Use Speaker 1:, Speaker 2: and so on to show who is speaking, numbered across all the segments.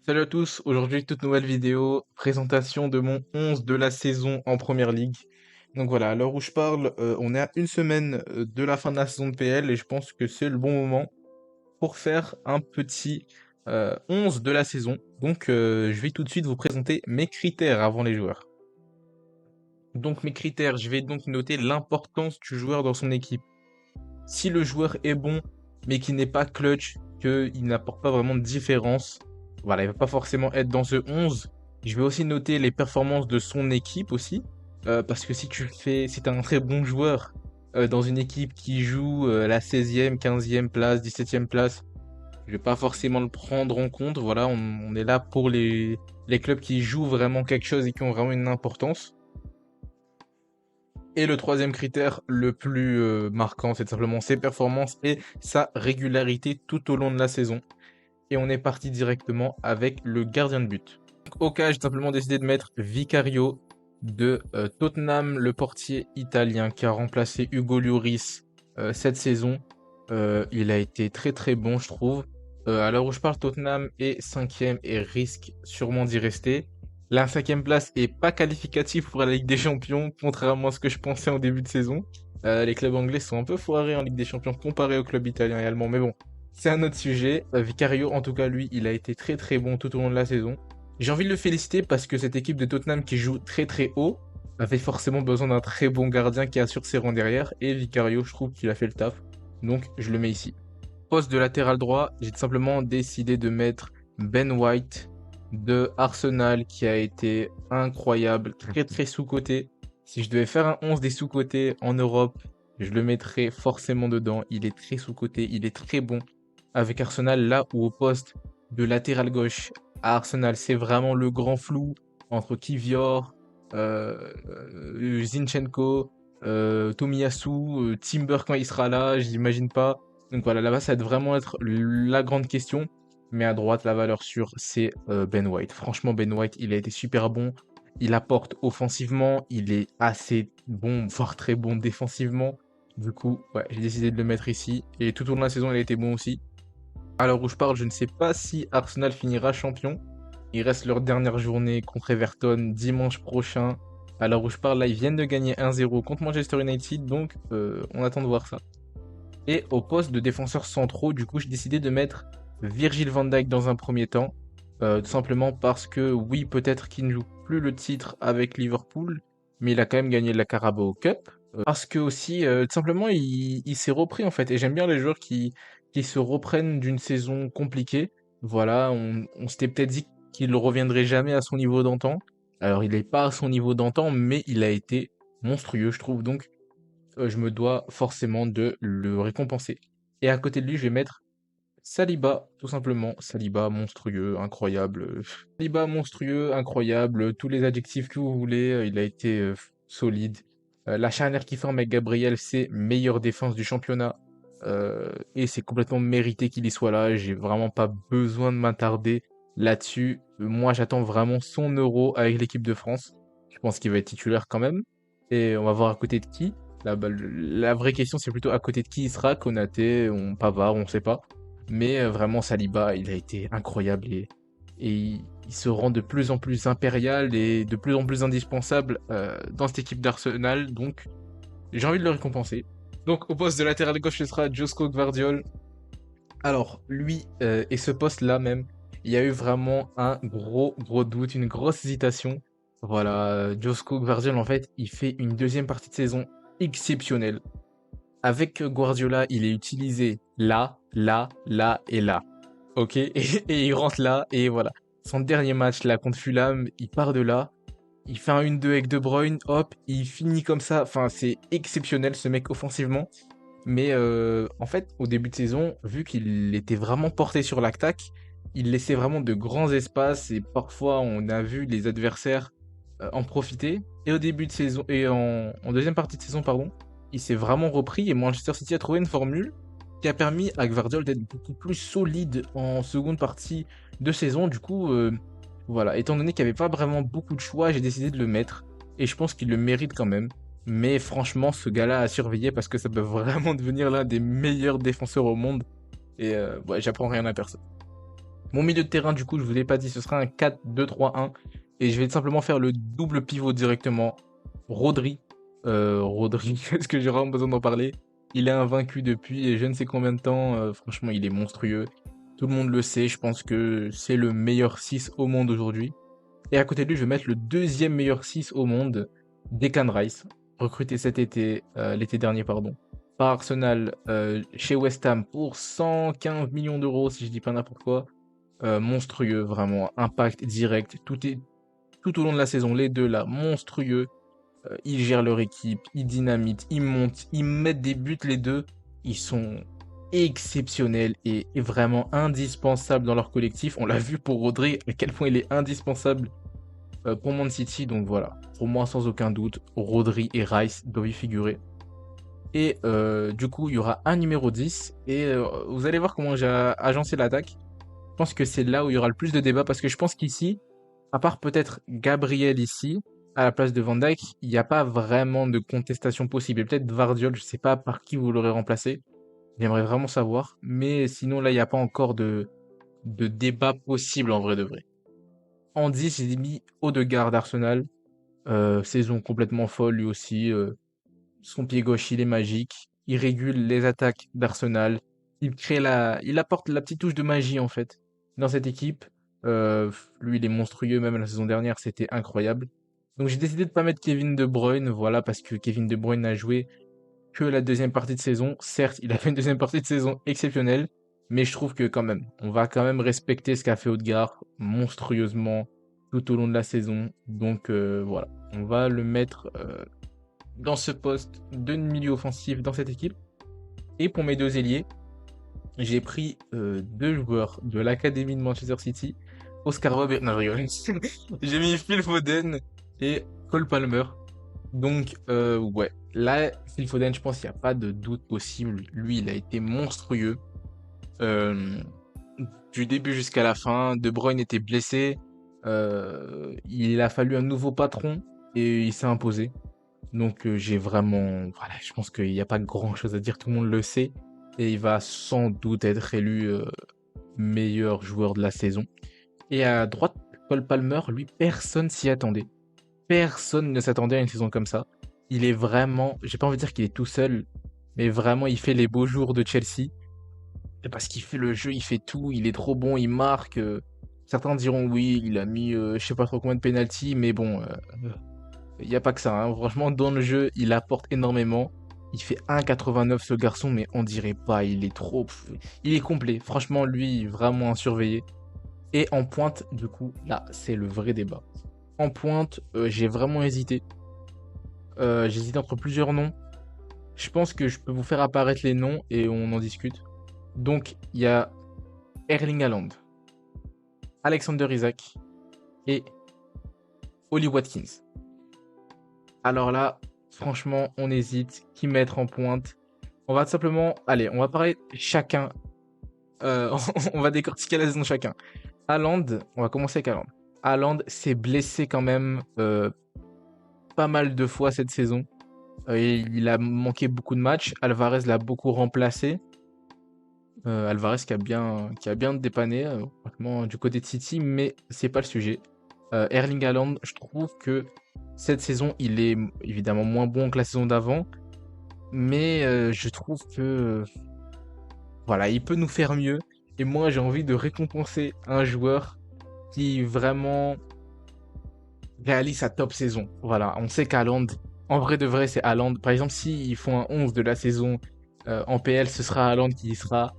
Speaker 1: Salut à tous, aujourd'hui toute nouvelle vidéo, présentation de mon 11 de la saison en Première Ligue. Donc voilà, à l'heure où je parle, on est à une semaine de la fin de la saison de PL et je pense que c'est le bon moment pour faire un petit 11 de la saison. Donc je vais tout de suite vous présenter mes critères avant les joueurs. Donc mes critères, je vais donc noter l'importance du joueur dans son équipe. Si le joueur est bon, mais qu'il n'est pas clutch, qu'il n'apporte pas vraiment de différence, voilà, il va pas forcément être dans ce 11. Je vais aussi noter les performances de son équipe aussi, parce que si t'as un très bon joueur dans une équipe qui joue la 16e, 15e place, 17e place, je vais pas forcément le prendre en compte. Voilà, on est là pour les clubs qui jouent vraiment quelque chose et qui ont vraiment une importance. Et le troisième critère le plus marquant, c'est simplement ses performances et sa régularité tout au long de la saison. Et on est parti directement avec le gardien de but. Donc, au cas, j'ai simplement décidé de mettre Vicario de Tottenham, le portier italien qui a remplacé Hugo Lloris cette saison. Il a été très très bon, je trouve. À l'heure où je parle, Tottenham est cinquième et risque sûrement d'y rester. La cinquième place est pas qualificative pour la Ligue des Champions, contrairement à ce que je pensais en début de saison. Les clubs anglais sont un peu foirés en Ligue des Champions comparé aux clubs italiens et allemands, mais bon, c'est un autre sujet. Vicario, en tout cas, lui, il a été très très bon tout au long de la saison. J'ai envie de le féliciter parce que cette équipe de Tottenham qui joue très très haut avait forcément besoin d'un très bon gardien qui assure ses rangs derrière. Et Vicario, je trouve qu'il a fait le taf. Donc, je le mets ici. Poste de latéral droit, j'ai tout simplement décidé de mettre Ben White de Arsenal qui a été incroyable, très très sous-coté. Si je devais faire un 11 des sous-cotés en Europe, je le mettrais forcément dedans. Il est très sous-coté, il est très bon avec Arsenal, là où au poste de latéral gauche à Arsenal, c'est vraiment le grand flou entre Kivior, Zinchenko, Tomiyasu, Timber quand il sera là, j'imagine pas. Donc voilà, là-bas, ça va vraiment être la grande question. Mais à droite, la valeur sûre, c'est Ben White. Franchement, Ben White, il a été super bon. Il apporte offensivement, il est assez bon, voire très bon défensivement. Du coup, ouais, j'ai décidé de le mettre ici. Et tout au long de la saison, il a été bon aussi. À l'heure où je parle, je ne sais pas si Arsenal finira champion. Il reste leur dernière journée contre Everton dimanche prochain. À l'heure où je parle, là, ils viennent de gagner 1-0 contre Manchester United, donc on attend de voir ça. Et au poste de défenseur centraux, du coup, j'ai décidé de mettre Virgil van Dijk dans un premier temps. Tout simplement parce que, oui, peut-être qu'il ne joue plus le titre avec Liverpool, mais il a quand même gagné la Carabao Cup. Parce que aussi, tout simplement, il s'est repris en fait. Et j'aime bien les joueurs qui se reprennent d'une saison compliquée. Voilà, on s'était peut-être dit qu'il ne reviendrait jamais à son niveau d'antan. Alors, il n'est pas à son niveau d'antan, mais il a été monstrueux, je trouve. Donc, je me dois forcément de le récompenser. Et à côté de lui, je vais mettre Saliba, tout simplement. Saliba, monstrueux, incroyable. Saliba, monstrueux, incroyable. Tous les adjectifs que vous voulez. Il a été solide. La charnière qui forme avec Gabriel, c'est meilleure défense du championnat. Et c'est complètement mérité qu'il y soit là. J'ai vraiment pas besoin de m'attarder là-dessus. Moi, j'attends vraiment son euro avec l'équipe de France. Je pense qu'il va être titulaire quand même. Et on va voir à côté de qui. La vraie question, c'est plutôt à côté de qui il sera. Konaté, Pavard, on sait pas. Mais vraiment, Saliba, il a été incroyable et il se rend de plus en plus impérial et de plus en plus indispensable dans cette équipe d'Arsenal. Donc, j'ai envie de le récompenser. Donc, au poste de latéral gauche, ce sera Josko Gvardiol. Alors, lui et ce poste-là même, il y a eu vraiment un gros doute, une grosse hésitation. Voilà, Josko Gvardiol, en fait, il fait une deuxième partie de saison exceptionnelle. Avec Guardiola, il est utilisé là et là. Ok, et il rentre là, et voilà. Son dernier match là contre Fulham, il part de là, il fait un 1-2 avec De Bruyne, hop, il finit comme ça. Enfin, c'est exceptionnel ce mec offensivement. Mais en fait, au début de saison, vu qu'il était vraiment porté sur l'attaque, il laissait vraiment de grands espaces et parfois on a vu les adversaires en profiter. Et au début de saison, et en deuxième partie de saison, pardon, il s'est vraiment repris et Manchester City a trouvé une formule qui a permis à Gvardiol d'être beaucoup plus solide en seconde partie de saison. Du coup, voilà, étant donné qu'il n'y avait pas vraiment beaucoup de choix, j'ai décidé de le mettre et je pense qu'il le mérite quand même. Mais franchement, ce gars-là a surveillé parce que ça peut vraiment devenir l'un des meilleurs défenseurs au monde. Et ouais, j'apprends rien à personne. Mon milieu de terrain, du coup, je vous ai pas dit, ce sera un 4-2-3-1. Et je vais simplement faire le double pivot directement. Rodri. Rodri, est-ce que j'ai vraiment besoin d'en parler? Il est invaincu depuis je ne sais combien de temps. Franchement, il est monstrueux. Tout le monde le sait. Je pense que c'est le meilleur 6 au monde aujourd'hui. Et à côté de lui, je vais mettre le deuxième meilleur 6 au monde, Declan Rice, recruté cet été, l'été dernier, pardon, par Arsenal chez West Ham pour 115 millions d'euros, si je dis pas n'importe quoi. Monstrueux, vraiment, impact direct, tout au long de la saison, les deux là, monstrueux. Ils gèrent leur équipe, ils dynamitent, ils montent, ils mettent des buts les deux. Ils sont exceptionnels et vraiment indispensables dans leur collectif. On l'a vu pour Rodri, à quel point il est indispensable pour Man City. Donc voilà, pour moi, sans aucun doute, Rodri et Rice doivent y figurer. Et du coup, il y aura un numéro 10. Et vous allez voir comment j'ai agencé l'attaque. Je pense que c'est là où il y aura le plus de débats parce que je pense qu'ici, à part peut-être Gabriel ici, à la place de Van Dijk, il n'y a pas vraiment de contestation possible. Et peut-être Vardiol, je ne sais pas par qui vous l'aurez remplacé. J'aimerais vraiment savoir. Mais sinon, là, il n'y a pas encore de débat possible en vrai de vrai. En 10, j'ai mis Odegaard d'Arsenal. Saison complètement folle lui aussi. Son pied gauche, il est magique. Il régule les attaques d'Arsenal. Il apporte la petite touche de magie en fait dans cette équipe. Lui, il est monstrueux. Même la saison dernière, c'était incroyable. Donc j'ai décidé de pas mettre Kevin De Bruyne, voilà, parce que Kevin De Bruyne n'a joué que la deuxième partie de saison. Certes, il a fait une deuxième partie de saison exceptionnelle, mais je trouve que quand même, on va quand même respecter ce qu'a fait Odegaard monstrueusement tout au long de la saison. Donc voilà, on va le mettre dans ce poste de milieu offensif dans cette équipe. Et pour mes deux ailiers, j'ai pris deux joueurs de l'académie de Manchester City, Oscar Bob et... Non, je rigole. J'ai mis Phil Foden et Cole Palmer. Donc, ouais. Là, Phil Foden, je pense qu'il n'y a pas de doute possible. Lui, il a été monstrueux. Euh, du début jusqu'à la fin. De Bruyne était blessé. Il a fallu un nouveau patron et il s'est imposé. Donc j'ai vraiment... Voilà, je pense qu'il n'y a pas grand-chose à dire, tout le monde le sait. Et il va sans doute être élu meilleur joueur de la saison. Et à droite, Cole Palmer, lui, personne s'y attendait. Personne ne s'attendait à une saison comme ça. Il est vraiment... J'ai pas envie de dire qu'il est tout seul, mais vraiment, il fait les beaux jours de Chelsea. Et parce qu'il fait le jeu, il fait tout, il est trop bon, il marque. Certains diront oui, il a mis je sais pas trop combien de pénaltys, mais bon... Il n'y a pas que ça, hein. Franchement, dans le jeu, il apporte énormément. Il fait 1,89 ce garçon, mais on dirait pas, il est trop... Il est complet. Franchement, lui, vraiment à surveiller. Et en pointe, du coup, là, c'est le vrai débat. En pointe, j'ai vraiment hésité. J'hésite entre plusieurs noms. Je pense que je peux vous faire apparaître les noms et on en discute. Donc, il y a Erling Haaland, Alexander Isak et Oli Watkins. Alors là, franchement, on hésite. Qui mettre en pointe? On va tout simplement... Allez, on va parler chacun. On va décortiquer la saison chacun. Haaland, on va commencer avec Haaland. Haaland s'est blessé quand même pas mal de fois cette saison. Il a manqué beaucoup de matchs. Alvarez l'a beaucoup remplacé. Alvarez qui a bien dépanné franchement, du côté de City, mais c'est pas le sujet. Erling Haaland, je trouve que cette saison, il est évidemment moins bon que la saison d'avant, mais je trouve que voilà, il peut nous faire mieux. Et moi, j'ai envie de récompenser un joueur qui vraiment réalise sa top saison. Voilà, on sait qu'Haaland, en vrai de vrai, c'est Haaland. Par exemple, s'ils font un 11 de la saison en PL, ce sera Haaland qui y sera.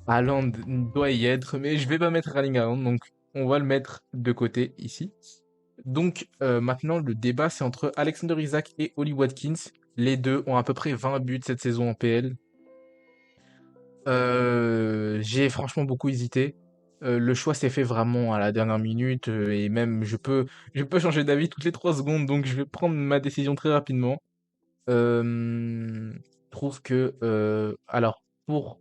Speaker 1: Haaland doit y être, mais je vais pas mettre Erling Haaland, donc on va le mettre de côté ici. Donc maintenant, le débat, c'est entre Alexander Isak et Oli Watkins. Les deux ont à peu près 20 buts cette saison en PL. J'ai franchement beaucoup hésité. Le choix s'est fait vraiment à la dernière minute et même je peux changer d'avis toutes les 3 secondes, donc je vais prendre ma décision très rapidement. Je trouve que alors pour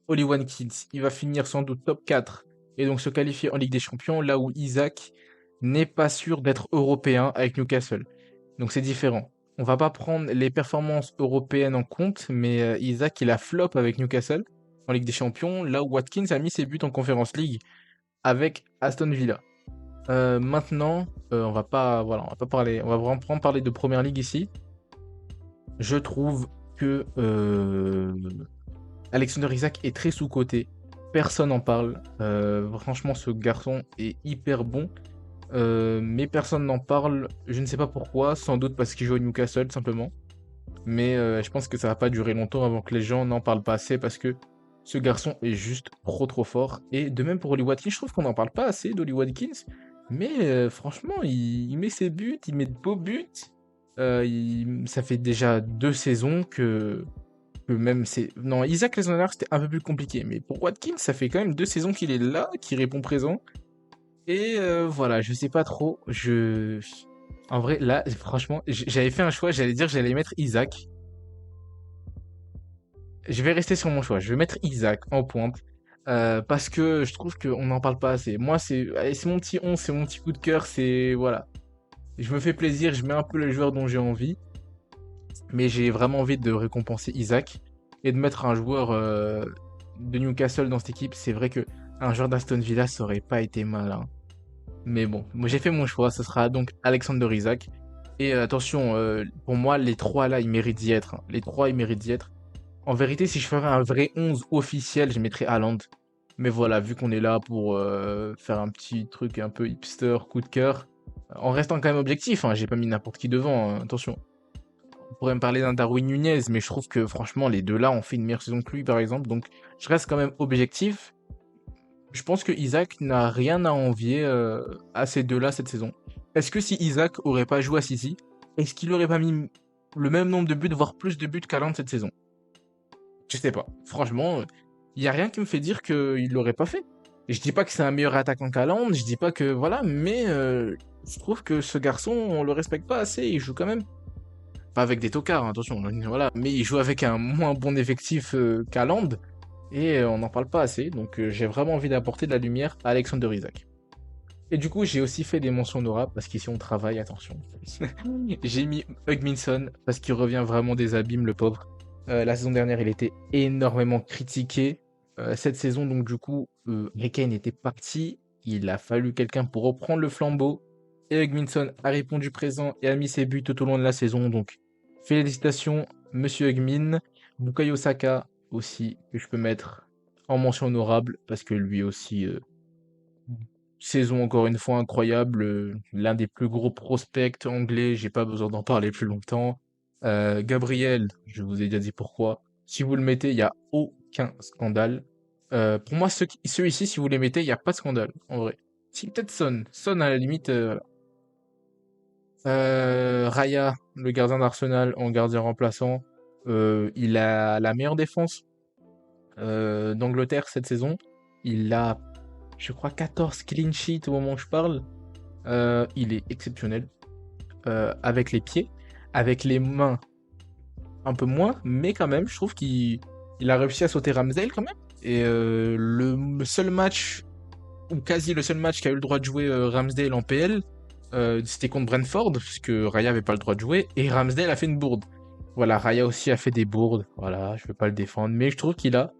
Speaker 1: Oli Watkins, il va finir sans doute top 4 et donc se qualifier en Ligue des Champions, là où Isaac n'est pas sûr d'être européen avec Newcastle. Donc c'est différent. On va pas prendre les performances européennes en compte, mais Isaac il a flop avec Newcastle en Ligue des Champions, là où Watkins a mis ses buts en Conference League. avec Aston Villa. Maintenant, on va pas parler, on va vraiment parler de Première Ligue ici. Je trouve que Alexander Isak est très sous-coté. Personne n'en parle. Franchement, ce garçon est hyper bon. Mais personne n'en parle. Je ne sais pas pourquoi. Sans doute parce qu'il joue à Newcastle, simplement. Mais je pense que ça va pas durer longtemps avant que les gens n'en parlent pas assez parce que ce garçon est juste trop fort. Et de même pour Oli Watkins, je trouve qu'on n'en parle pas assez d'Oli Watkins. Mais franchement, il met ses buts, il met de beaux buts. Ça fait déjà 2 saisons que même c'est. Non, Isaac la saison dernière, c'était un peu plus compliqué. Mais pour Watkins, ça fait quand même 2 saisons qu'il est là, qu'il répond présent. Et voilà, je sais pas trop. En vrai, là, franchement, j'avais fait un choix, j'allais dire j'allais mettre Isaac. Je vais rester sur mon choix. Je vais mettre Isaac en pointe. Parce que je trouve qu'on n'en parle pas assez. Moi, allez, c'est mon petit 11, c'est mon petit coup de cœur. C'est. Voilà. Je me fais plaisir, je mets un peu le joueur dont j'ai envie. Mais j'ai vraiment envie de récompenser Isaac. Et de mettre un joueur de Newcastle dans cette équipe. C'est vrai que un joueur d'Aston Villa, ça aurait pas été mal, hein. Mais bon, moi j'ai fait mon choix, ce sera donc Alexander Isak. Et attention, pour moi, les trois là, ils méritent d'y être, hein. Les trois, ils méritent d'y être. En vérité, si je ferais un vrai 11 officiel, je mettrais Haaland. Mais voilà, vu qu'on est là pour faire un petit truc un peu hipster, coup de cœur, en restant quand même objectif, hein, j'ai pas mis n'importe qui devant, hein, attention. On pourrait me parler d'un Darwin Nunez, mais je trouve que franchement, les deux là ont fait une meilleure saison que lui, par exemple. Donc, je reste quand même objectif. Je pense que Isaac n'a rien à envier à ces deux-là cette saison. Est-ce que si Isaac aurait pas joué à City, est-ce qu'il aurait pas mis le même nombre de buts, voire plus de buts qu'Haaland cette saison? Je sais pas. Franchement, il y a rien qui me fait dire qu'il l'aurait pas fait. Je dis pas que c'est un meilleur attaquant qu'Haaland, je dis pas que voilà, mais je trouve que ce garçon, on le respecte pas assez. Il joue quand même pas avec des tocards, hein, attention, voilà, mais il joue avec un moins bon effectif qu'Haaland. Et on n'en parle pas assez, donc j'ai vraiment envie d'apporter de la lumière à Alexander Isak. Et du coup, j'ai aussi fait des mentions honorables, parce qu'ici on travaille, attention. J'ai mis Hugminson, parce qu'il revient vraiment des abîmes, le pauvre. La saison dernière, il était énormément critiqué. Cette saison, donc du coup, Harry Kane était parti. Il a fallu quelqu'un pour reprendre le flambeau. Et Hugminson a répondu présent et a mis ses buts tout au long de la saison. Donc, félicitations, monsieur Hugmin. Bukayo Saka aussi, que je peux mettre en mention honorable, parce que lui aussi, saison encore une fois incroyable, l'un des plus gros prospects anglais, j'ai pas besoin d'en parler plus longtemps. Gabriel, je vous ai déjà dit pourquoi. Si vous le mettez, il n'y a aucun scandale. Pour moi, ceux ici, si vous les mettez, il n'y a pas de scandale, en vrai. Si, peut-être Son. Son, à la limite, voilà. Raya, le gardien d'Arsenal en gardien remplaçant, il a la meilleure défense d'Angleterre cette saison. Il a, je crois, 14 clean sheets au moment où je parle. Il est exceptionnel. Avec les pieds, avec les mains, un peu moins, mais quand même, je trouve qu'il a réussi à sauter Ramsdale quand même. Et le seul match, ou quasi le seul match qui a eu le droit de jouer Ramsdale en PL, c'était contre Brentford, puisque Raya avait pas le droit de jouer, et Ramsdale a fait une bourde. Voilà, Raya aussi a fait des bourdes, voilà, je veux pas le défendre, mais je trouve qu'il a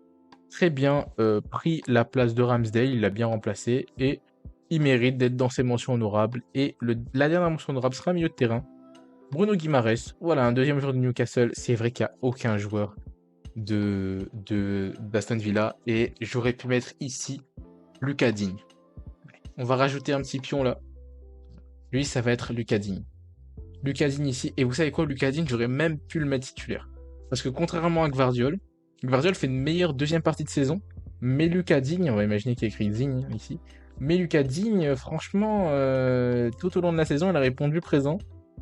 Speaker 1: très bien pris la place de Ramsdale, il l'a bien remplacé, et il mérite d'être dans ses mentions honorables. Et la dernière mention honorable sera milieu de terrain. Bruno Guimaraes, voilà, un deuxième joueur de Newcastle. C'est vrai qu'il n'y a aucun joueur d'Aston Villa. Et j'aurais pu mettre ici Lucas Digne. On va rajouter un petit pion là. Lui, ça va être Lucas Digne. Lucas Digne ici. Et vous savez quoi, Lucas Digne, j'aurais même pu le mettre titulaire. Parce que contrairement à Gvardiol, Gvardiol fait une meilleure deuxième partie de saison. Mais Lucas Digne, on va imaginer qu'il y a écrit Digne ici. Mais Lucas Digne, franchement, tout au long de la saison, il a répondu présent.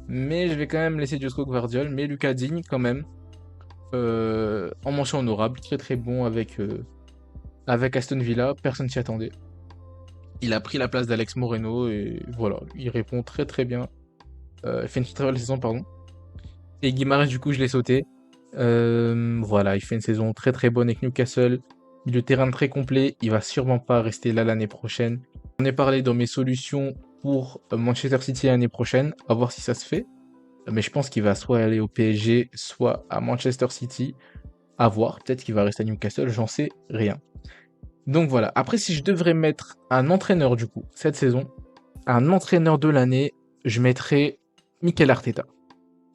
Speaker 1: Mais je vais quand même laisser Josko Gvardiol. Mais Lucas Digne, quand même, en mention honorable, très très bon avec Aston Villa. Personne s'y attendait. Il a pris la place d'Alex Moreno et voilà, il répond très très bien. Il fait une très belle saison, pardon. Et Guimaraes, du coup, je l'ai sauté. Voilà, il fait une saison très très bonne avec Newcastle. Le terrain très complet, il va sûrement pas rester là l'année prochaine. J'en ai parlé dans mes solutions pour Manchester City l'année prochaine, à voir si ça se fait. Mais je pense qu'il va soit aller au PSG, soit à Manchester City. À voir, peut-être qu'il va rester à Newcastle, j'en sais rien. Donc voilà. Après, si je devrais mettre un entraîneur du coup, cette saison, un entraîneur de l'année, je mettrais Mikel Arteta.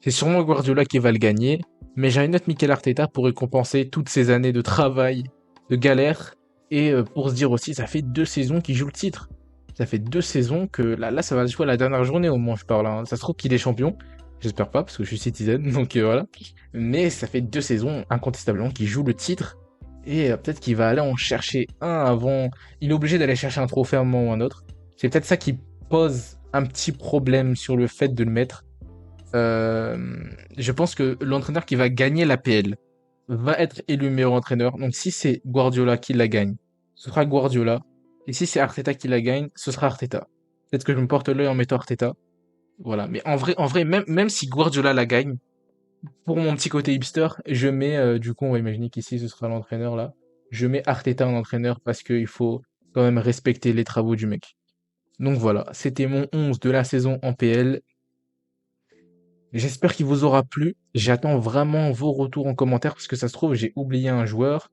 Speaker 1: C'est sûrement Guardiola qui va le gagner, mais j'ai une note Mikel Arteta pour récompenser toutes ces années de travail, de galère, et pour se dire aussi, ça fait 2 saisons qu'il joue le titre. Ça fait 2 saisons que là, ça va se jouer à la dernière journée au moins, je parle, hein. Ça se trouve qu'il est champion. J'espère pas, parce que je suis citizen, donc voilà. Mais ça fait 2 saisons, incontestablement, qu'il joue le titre. Et peut-être qu'il va aller en chercher un avant. Il est obligé d'aller chercher un trophée à un moment ou un autre. C'est peut-être ça qui pose un petit problème sur le fait de le mettre. Je pense que l'entraîneur qui va gagner l'APL va être élu meilleur entraîneur. Donc si c'est Guardiola qui la gagne, ce sera Guardiola. Et si c'est Arteta qui la gagne, ce sera Arteta. Peut-être que je me porte l'œil en mettant Arteta. Voilà. Mais en vrai, même si Guardiola la gagne, pour mon petit côté hipster, je mets, du coup, on va imaginer qu'ici ce sera l'entraîneur là. Je mets Arteta en entraîneur parce qu'il faut quand même respecter les travaux du mec. Donc voilà, c'était mon 11 de la saison en PL. J'espère qu'il vous aura plu. J'attends vraiment vos retours en commentaire parce que ça se trouve, j'ai oublié un joueur.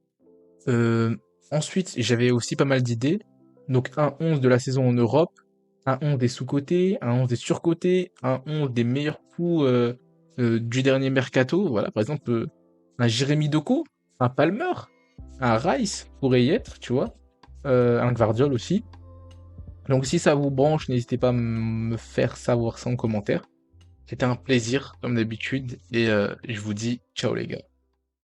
Speaker 1: Euh, Ensuite, j'avais aussi pas mal d'idées. Donc un 11 de la saison en Europe, un 11 des sous-cotés, un 11 des surcotés, un 11 des meilleurs coups du dernier mercato. Voilà, par exemple, un Jérémy Doku, un Palmer, un Rice pourrait y être, tu vois. Un Gvardiol aussi. Donc si ça vous branche, n'hésitez pas à me faire savoir ça en commentaire. C'était un plaisir, comme d'habitude, et je vous dis ciao les gars.